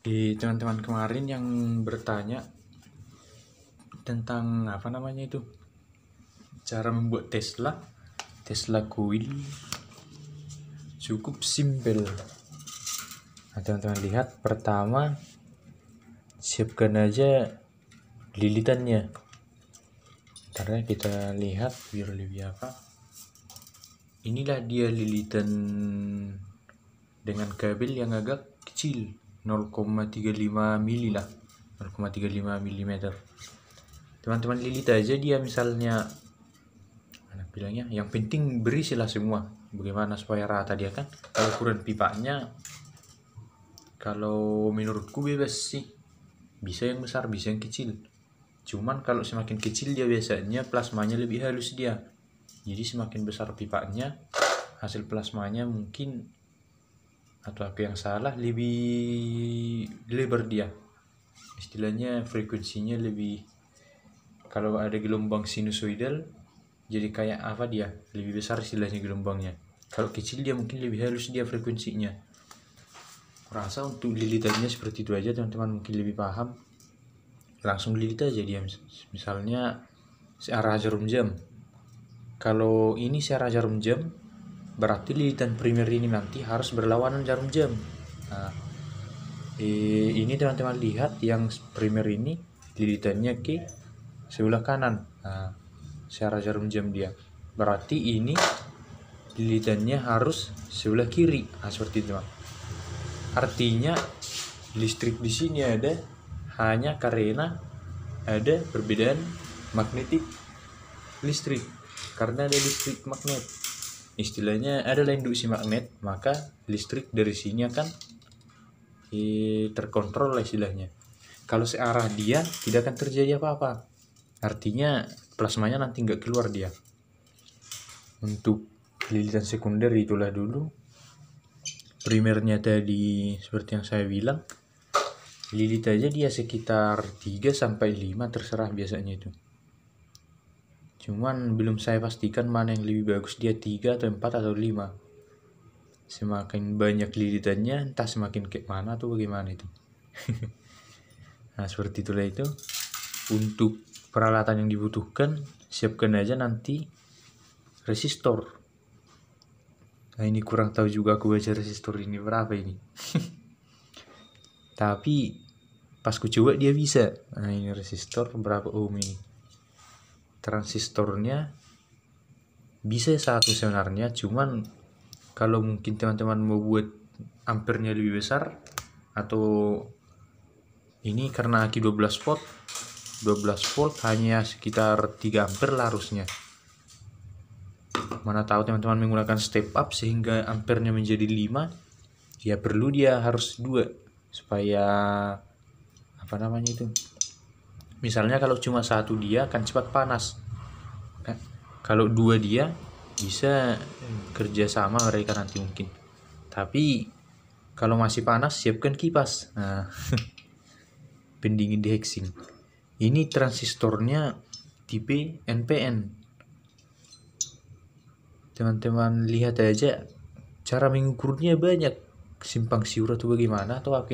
Teman-teman kemarin yang bertanya tentang apa namanya itu, cara membuat Tesla coil cukup simpel. Nah, teman-teman lihat, pertama siapkan aja lilitannya. Karena kita lihat biar lebih apa, inilah dia lilitan dengan kabel yang agak kecil, 0,35 mili lah, 0,35 mm. Teman-teman lilit aja dia, misalnya anak bilangnya yang penting berisilah semua, bagaimana supaya rata dia kan. Kalau ukuran pipanya, kalau menurutku bebas sih, bisa yang besar bisa yang kecil. Cuman kalau semakin kecil dia biasanya plasmanya lebih halus dia, jadi semakin besar pipanya hasil plasmanya mungkin, atau aku yang salah, lebih lebar dia, istilahnya frekuensinya lebih, kalau ada gelombang sinusoidal jadi kayak apa, dia lebih besar istilahnya gelombangnya. Kalau kecil dia mungkin lebih halus dia frekuensinya. Rasa untuk lilitannya seperti itu aja, teman-teman mungkin lebih paham. Langsung lilit aja dia, misalnya searah jarum jam. Kalau ini searah jarum jam, berarti lilitan primer ini nanti harus berlawanan jarum jam. Nah, ini teman-teman lihat yang primer ini lilitannya ke sebelah kanan. Nah, searah jarum jam dia, berarti ini lilitannya harus sebelah kiri. Nah, seperti itu. Artinya listrik di sini ada hanya karena ada perbedaan magnetik listrik, karena ada listrik magnet, istilahnya adalah induksi magnet, maka listrik dari sini akan terkontrol lah istilahnya. Kalau searah dia tidak akan terjadi apa-apa, artinya plasmanya nanti nggak keluar dia. Untuk lilitan sekunder itulah dulu. Primernya tadi seperti yang saya bilang, lilit aja dia sekitar 3-5, terserah biasanya itu. Cuman belum saya pastikan mana yang lebih bagus, dia 3 atau 4 atau 5. Semakin banyak lilitannya entah semakin kayak mana tuh, bagaimana itu. Nah, seperti itulah itu. Untuk peralatan yang dibutuhkan, siapkan aja nanti resistor. Nah, ini kurang tahu juga aku baca resistor ini berapa ini. Tapi pas ku coba dia bisa. Nah, ini resistor berapa ohm ini. Transistornya bisa 1 sebenarnya, cuman kalau mungkin teman-teman mau buat ampernya lebih besar, atau ini karena aki 12 volt hanya sekitar 3 ampere lah harusnya. Mana tahu teman-teman menggunakan step up sehingga ampernya menjadi 5, ya perlu dia harus 2 supaya apa namanya itu, misalnya kalau cuma 1 dia akan cepat panas, kalau 2 dia bisa kerja sama mereka nanti mungkin. Tapi kalau masih panas siapkan kipas. Nah, pendingin dehexing. Ini transistornya tipe NPN. Teman-teman lihat aja, cara mengukurnya banyak, simpang siur atau bagaimana, atau aku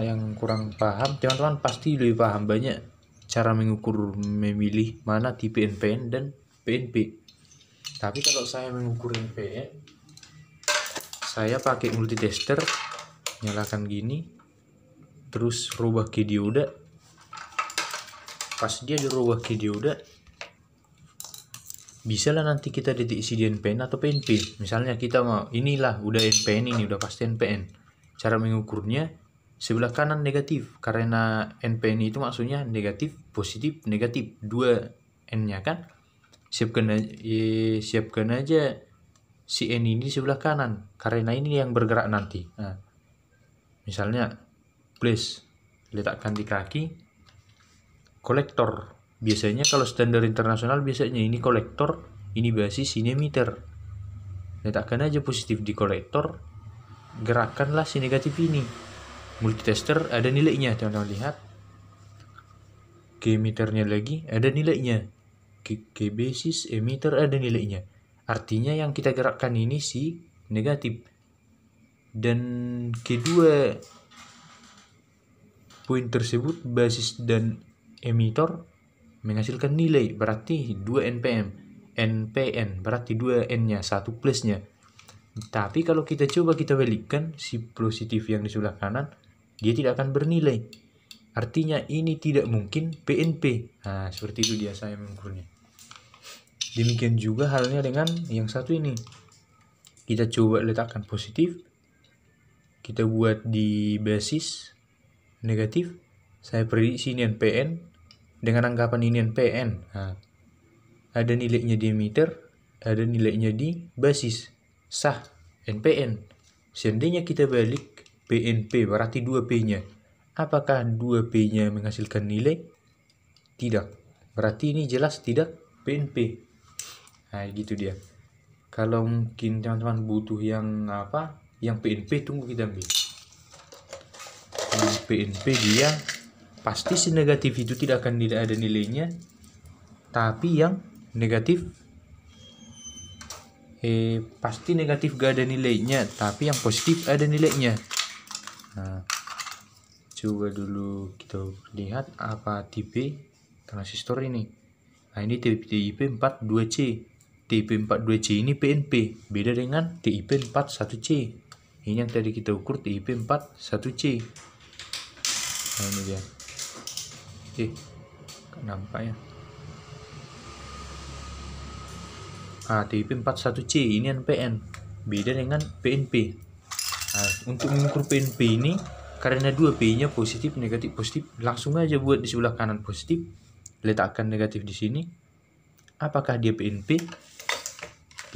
yang kurang paham. Teman-teman pasti lebih paham banyak cara mengukur, memilih mana tipe NPN dan PNP. Tapi kalau saya mengukur NPN, saya pakai multitester, nyalakan gini, terus rubah ke dioda. Pas dia dirubah ke dioda, bisa lah nanti kita deteksi di NPN atau PNP. Misalnya kita mau, inilah udah NPN, ini udah pasti NPN. Cara mengukurnya sebelah kanan negatif, karena NPN itu maksudnya negatif, positif, negatif, 2 N-nya kan. Siapkan aja si N ini sebelah kanan, karena ini yang bergerak nanti. Nah, misalnya plus letakkan di kaki kolektor. Biasanya kalau standar internasional biasanya ini kolektor, ini basis, ini emitter. Letakkan aja positif di kolektor, gerakkanlah si negatif ini. Multitester ada nilainya, teman-teman lihat. Ke emitternya lagi ada nilainya. Ke basis emitter ada nilainya. Artinya yang kita gerakkan ini si negatif. Dan kedua poin tersebut, basis dan emitor menghasilkan nilai, berarti 2 NPN berarti 2 N-nya, 1 plusnya. Tapi kalau kita coba kita balikkan, si positif yang di sebelah kanan, dia tidak akan bernilai. Artinya ini tidak mungkin PNP. Nah, seperti itu dia saya mengukurnya. Demikian juga halnya dengan yang satu ini. Kita coba letakkan positif. Kita buat di basis negatif. Saya prediksi ini NPN. Dengan anggapan ini NPN. Nah, ada nilainya di emitter, ada nilainya di basis. Sah NPN. Seandainya kita balik PNP berarti 2P-nya. Apakah 2P-nya menghasilkan nilai? Tidak. Berarti ini jelas tidak PNP. Nah, gitu dia. Kalau mungkin teman-teman butuh yang apa? Yang PNP, tunggu kita ambil. Yang PNP dia pasti si negatif itu tidak akan ada nilainya. Tapi yang negatif pasti negatif gak ada nilainya, tapi yang positif ada nilainya. Nah, coba dulu kita lihat apa tipe transistor ini. Nah, ini TIP 42C. TIP 42C ini PNP, beda dengan TIP 41C. Ini yang tadi kita ukur TIP 41C. Nah, ini dia. Gak nampak ya. TIP 41C ini NPN, beda dengan PNP. Nah, untuk mengukur PNP ini, karena 2P-nya positif, negatif, positif, langsung aja buat di sebelah kanan positif, letakkan negatif di sini. Apakah dia PNP?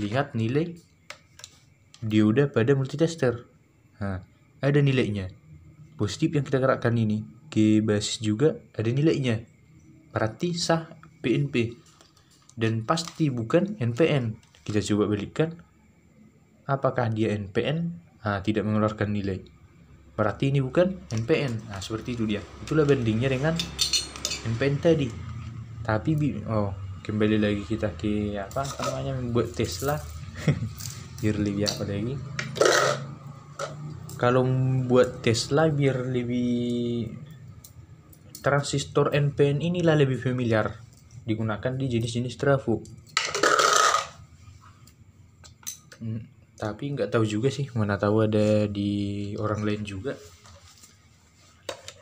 Lihat nilai dioda pada multitester. Nah, ada nilainya. Positif yang kita gerakkan ini ke basis juga ada nilainya. Berarti sah PNP. Dan pasti bukan NPN. Kita coba balikkan. Apakah dia NPN? Tidak mengeluarkan nilai. Berarti ini bukan NPN. Nah, seperti itu dia. Itulah bandingnya dengan NPN tadi. Tapi kembali lagi kita ke apa namanya, membuat Tesla. Biar lebih apa lagi. Kalau membuat Tesla biar lebih, transistor NPN inilah lebih familiar digunakan di jenis-jenis trafo. Tapi nggak tahu juga sih, mana tahu ada di orang lain juga.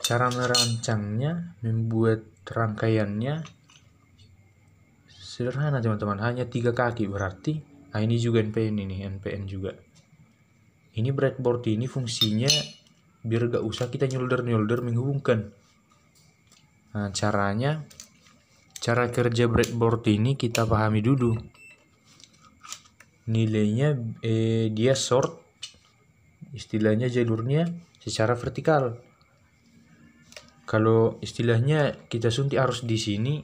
Cara merancangnya, membuat rangkaiannya sederhana teman-teman, hanya 3 kaki berarti. Nah, ini juga NPN juga. Ini breadboard ini fungsinya biar gak usah kita nyolder menghubungkan. Nah, cara kerja breadboard ini kita pahami dulu. Nilainya dia short, istilahnya jalurnya secara vertikal. Kalau istilahnya kita suntik arus di sini,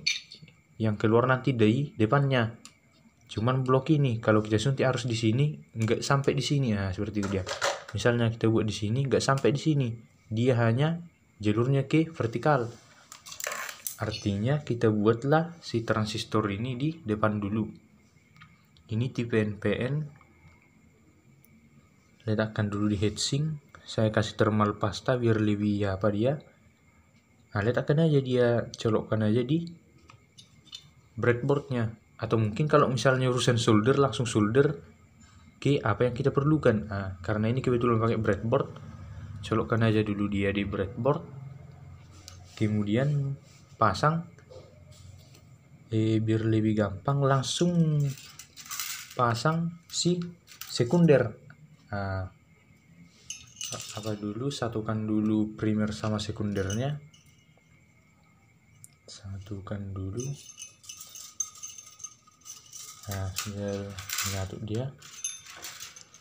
yang keluar nanti dari depannya. Cuman blok ini kalau kita suntik arus di sini nggak sampai di sini. Nah, seperti itu dia. Misalnya kita buat di sini nggak sampai di sini, dia hanya jalurnya ke vertikal. Artinya kita buatlah si transistor ini di depan dulu. Ini tipe NPN. Letakkan dulu di heatsink. Saya kasih thermal pasta biar lebih apa dia. Nah, letakkan aja dia, colokkan aja di breadboardnya. Atau mungkin kalau misalnya urusan solder, langsung solder ke apa yang kita perlukan. Nah, karena ini kebetulan pakai breadboard, colokkan aja dulu dia di breadboard. Kemudian pasang, biar lebih gampang langsung pasang si sekunder. Nah, apa dulu, satukan dulu primer sama sekundernya, satukan dulu. Nah, sudah menyatu dia.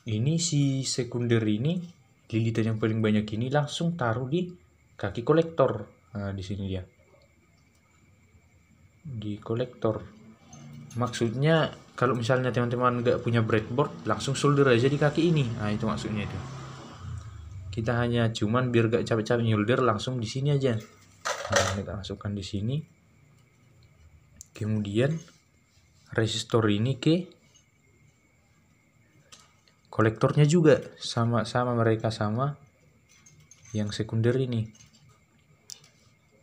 Ini si sekunder ini, lilitan yang paling banyak ini langsung taruh di kaki kolektor. Nah, di sini dia. Di kolektor. Maksudnya kalau misalnya teman-teman nggak punya breadboard, langsung solder aja di kaki ini. Nah, itu maksudnya itu. Kita hanya cuman biar gak capek-capek nyolder, langsung di sini aja. Nah, kita masukkan di sini. Kemudian resistor ini ke kolektornya juga sama mereka sama yang sekunder ini.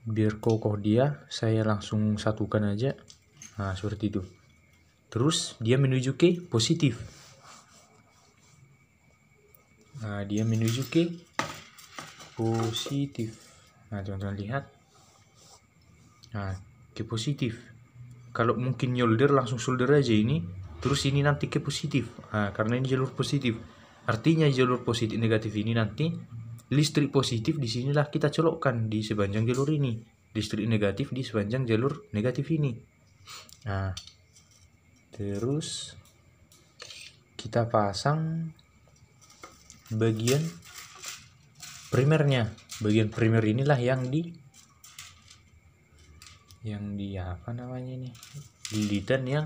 biar kokoh dia, saya langsung satukan aja. Nah, seperti itu. Terus dia menuju ke positif. Nah, dia menuju ke positif. Nah, teman-teman lihat. Nah, ke positif. Kalau mungkin nyolder, langsung solder aja ini. Terus ini nanti ke positif. Nah, karena ini jalur positif. Artinya jalur positif negatif ini nanti listrik positif di sinilah kita colokkan di sepanjang jalur ini. Listrik negatif di sepanjang jalur negatif ini. Nah, terus kita pasang bagian primernya. Bagian primer inilah yang di apa namanya ini? Lilitan yang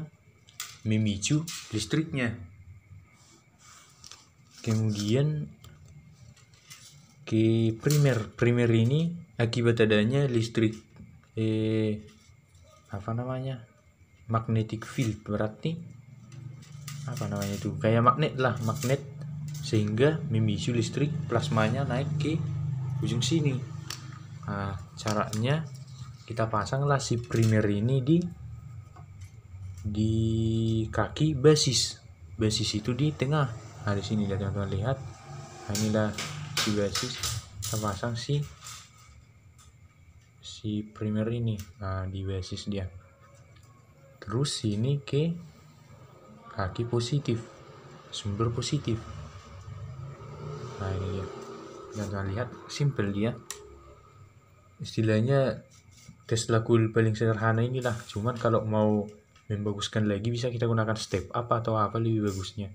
memicu listriknya. Kemudian ke primer ini akibat adanya listrik apa namanya, magnetic field, berarti apa namanya itu, kayak magnet sehingga memicu listrik plasmanya naik ke ujung sini. Nah, caranya kita pasanglah si primer ini di kaki basis itu di tengah. Nah, di sini teman-teman lihat. Nah, inilah si basis, kita pasang si primer ini. Nah, di basis dia. Terus ini ke kaki positif, sumber positif. Nah, ini dia. Teman-teman lihat, simple dia. Istilahnya Tesla coil paling sederhana inilah. Cuman kalau mau membaguskan lagi bisa kita gunakan step up atau apa lebih bagusnya.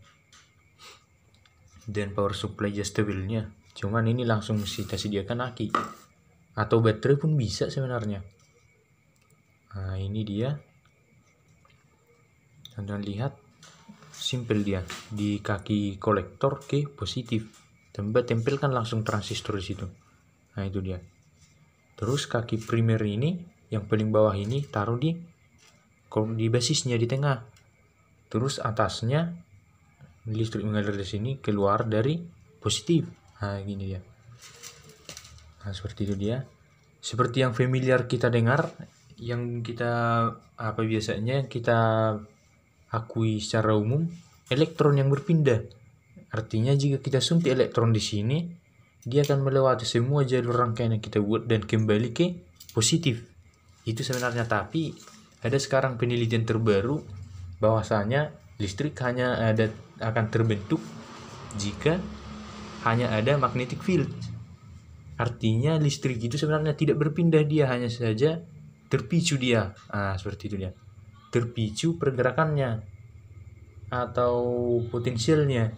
Dan power supply adjustable-nya. Cuman ini langsung kita sediakan aki atau baterai pun bisa sebenarnya. Nah, ini dia. Teman-teman lihat, simple dia. Di kaki kolektor ke positif, tempelkan langsung transistor di situ. Nah, itu dia. Terus kaki primer ini yang paling bawah ini taruh di basisnya di tengah. Terus atasnya listrik mengalir di sini keluar dari positif. Nah, gini dia. Nah, seperti itu dia. Seperti yang familiar kita dengar, yang kita biasanya kita akui secara umum, elektron yang berpindah. Artinya jika kita suntik elektron di sini, dia akan melewati semua jalur rangkaian yang kita buat dan kembali ke positif. Itu sebenarnya, tapi ada sekarang penelitian terbaru bahwasanya listrik hanya akan terbentuk jika hanya ada magnetic field. Artinya listrik itu sebenarnya tidak berpindah, dia hanya saja terpicu dia. Nah, seperti itu dia. Terpicu pergerakannya atau potensialnya.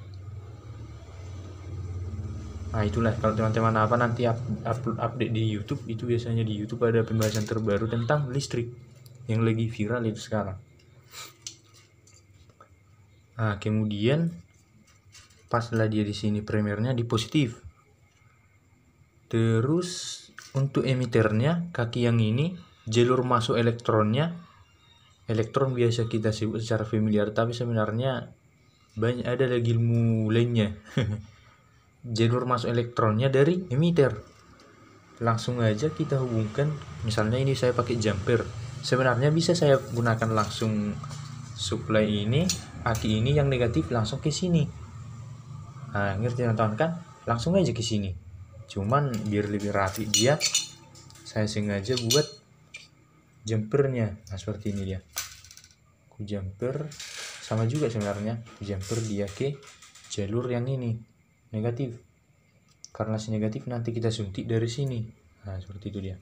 Nah, itulah kalau teman-teman nanti update di YouTube, itu biasanya di YouTube ada pembahasan terbaru tentang listrik yang lagi viral itu sekarang. Nah, kemudian paslah dia di sini primernya di positif. Terus untuk emiternya, kaki yang ini jalur masuk elektronnya, elektron biasa kita sebut secara familiar, tapi sebenarnya banyak ada lagi ilmu lainnya. Jalur masuk elektronnya dari emiter. Langsung aja kita hubungkan, misalnya ini saya pakai jumper. Sebenarnya bisa saya gunakan langsung supply ini, aki ini yang negatif langsung ke sini. Nah, ngerti teman-teman kan? Langsung aja ke sini. Cuman biar lebih rapi dia, saya sengaja buat jumpernya. Nah, seperti ini dia. Ku jumper sama juga sebenarnya. Ku jumper dia ke jalur yang ini negatif. Karena si negatif nanti kita suntik dari sini. Nah, seperti itu dia.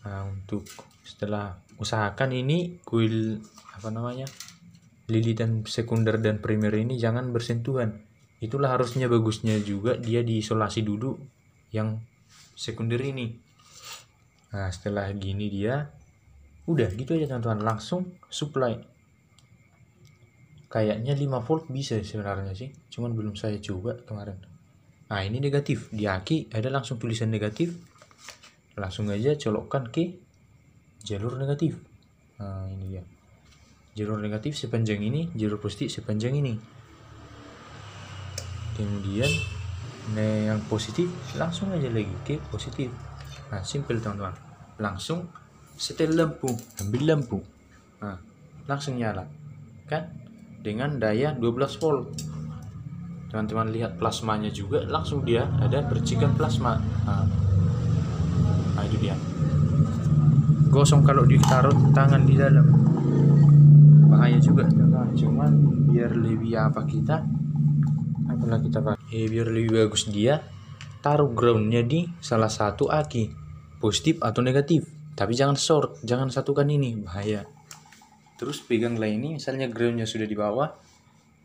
Nah, untuk setelah usahakan ini coil lilitan sekunder dan primer ini jangan bersentuhan. Itulah harusnya bagusnya juga dia diisolasi dulu yang sekunder ini. Nah, setelah gini dia udah gitu aja teman-teman, langsung supply. Kayaknya 5 volt bisa sebenarnya sih, cuman belum saya coba kemarin. Nah, ini negatif, di aki ada langsung tulisan negatif, langsung aja colokkan ke jalur negatif. Nah, ini dia jalur negatif sepanjang ini, jalur positif sepanjang ini. Kemudian yang positif langsung aja lagi ke positif. Nah, simple teman-teman. Langsung setel lampu, ambil lampu. Nah, langsung nyala. Kan? Dengan daya 12 volt. Teman-teman lihat plasmanya juga, langsung dia ada percikan plasma. Nah, itu dia. Gosong kalau ditaruh tangan di dalam. Bahaya juga teman-teman. Cuman biar lebih biar lebih bagus dia taruh groundnya di salah satu aki, positif atau negatif. Tapi jangan short, jangan satukan ini, bahaya. Terus peganglah ini, misalnya groundnya sudah di bawah,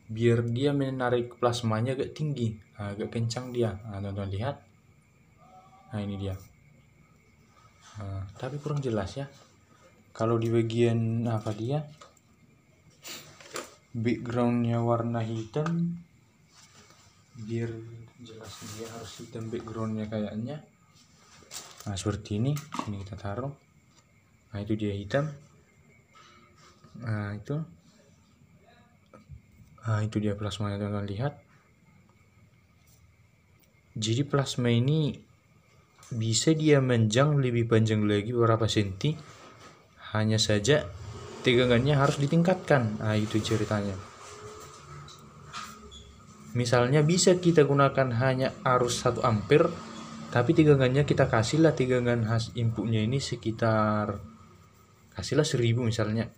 biar dia menarik plasmanya agak tinggi, agak kencang dia. Nah, teman-teman lihat. Nah, ini dia. Tapi kurang jelas ya. Kalau di bagian dia backgroundnya warna hitam, biar jelas dia harus hitam backgroundnya kayaknya. Nah, seperti ini kita taruh. Nah, itu dia hitam. Nah, itu dia plasmanya, teman-teman lihat. Jadi plasma ini bisa dia menjang lebih panjang lagi beberapa senti. Hanya saja tegangannya harus ditingkatkan. Nah, itu ceritanya. Misalnya bisa kita gunakan hanya arus 1 ampere, tapi tegangannya kita kasihlah tegangan inputnya ini sekitar kasihlah 1000 misalnya.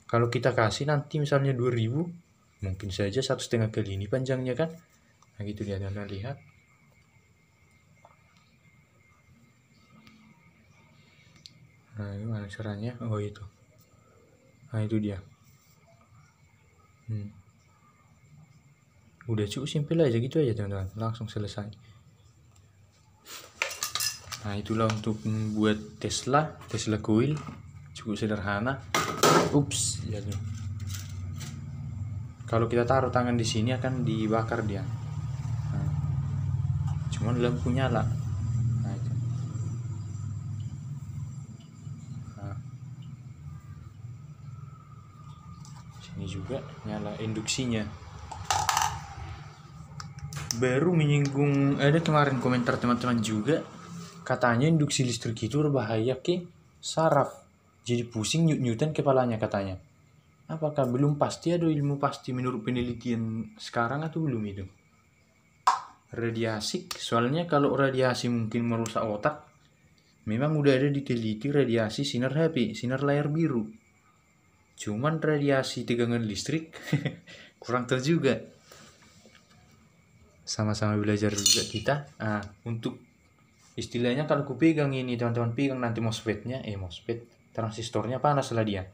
Kalau kita kasih nanti misalnya 2000, mungkin saja 1,5 kali ini panjangnya kan. Nah, gitu dia, teman-teman lihat. Nah, gimana caranya? Oh, itu. Nah, itu dia. Udah cukup simpel aja gitu aja teman-teman, langsung selesai. Nah, itulah untuk membuat Tesla coil, cukup sederhana. Ups, jatuh. Kalau kita taruh tangan di sini akan dibakar dia. Nah, cuman lampu nyala. Nah, itu. Nah, sini juga nyala induksinya. Baru menyinggung, ada kemarin komentar teman-teman juga, katanya induksi listrik itu berbahaya ke saraf, jadi pusing nyut-nyutan kepalanya katanya. Apakah belum pasti, ada ilmu pasti menurut penelitian sekarang atau belum itu? Radiasi, soalnya kalau radiasi mungkin merusak otak, memang udah ada diteliti radiasi sinar HP, sinar layar biru. Cuman radiasi tegangan listrik kurang tahu juga. Sama-sama belajar juga kita. Untuk istilahnya kalau ku pegang ini, teman-teman pegang nanti MOSFET transistornya panas lah dia.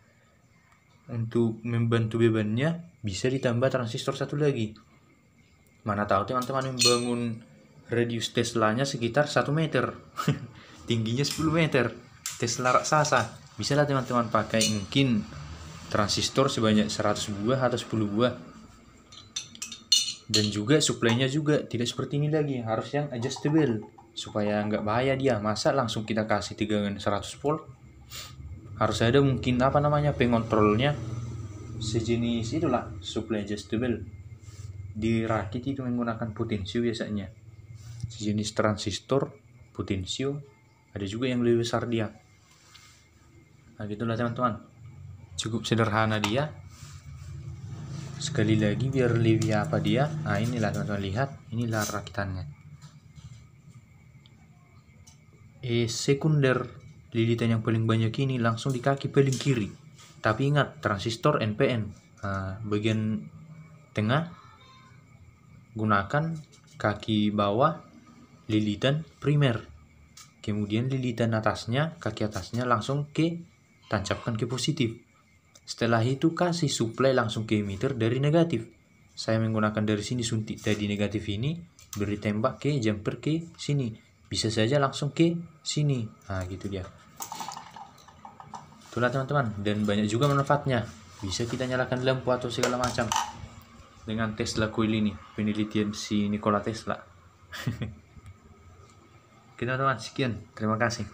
Untuk membantu bebannya bisa ditambah transistor satu lagi. Mana tahu teman-teman membangun radius Teslanya sekitar 1 meter tingginya 10 meter, Tesla raksasa. Bisa lah teman-teman pakai mungkin transistor sebanyak 100 buah atau 10 buah. Dan juga supply-nya juga tidak seperti ini lagi, harus yang adjustable supaya nggak bahaya dia. Masa langsung kita kasih tegangan 100 volt? Harus ada mungkin pengontrolnya, sejenis itulah supply adjustable. Dirakit itu menggunakan potensio biasanya, sejenis transistor potensio, ada juga yang lebih besar dia. Nah, gitulah teman-teman, cukup sederhana dia. Sekali lagi biar lebih dia. Nah, inilah teman-teman lihat, inilah rakitannya. Sekunder lilitan yang paling banyak ini langsung di kaki paling kiri. Tapi ingat, transistor NPN. Bagian tengah gunakan kaki bawah lilitan primer. Kemudian lilitan atasnya, kaki atasnya langsung tancapkan ke positif. Setelah itu kasih supply langsung ke emitter dari negatif. Saya menggunakan dari sini suntik tadi negatif ini, beri tembak ke jumper ke sini. Bisa saja langsung ke sini. Nah, gitu dia. Itulah teman-teman, dan banyak juga manfaatnya. Bisa kita nyalakan lampu atau segala macam dengan Tesla coil ini, penelitian si Nikola Tesla. Oke teman-teman, sekian. Terima kasih.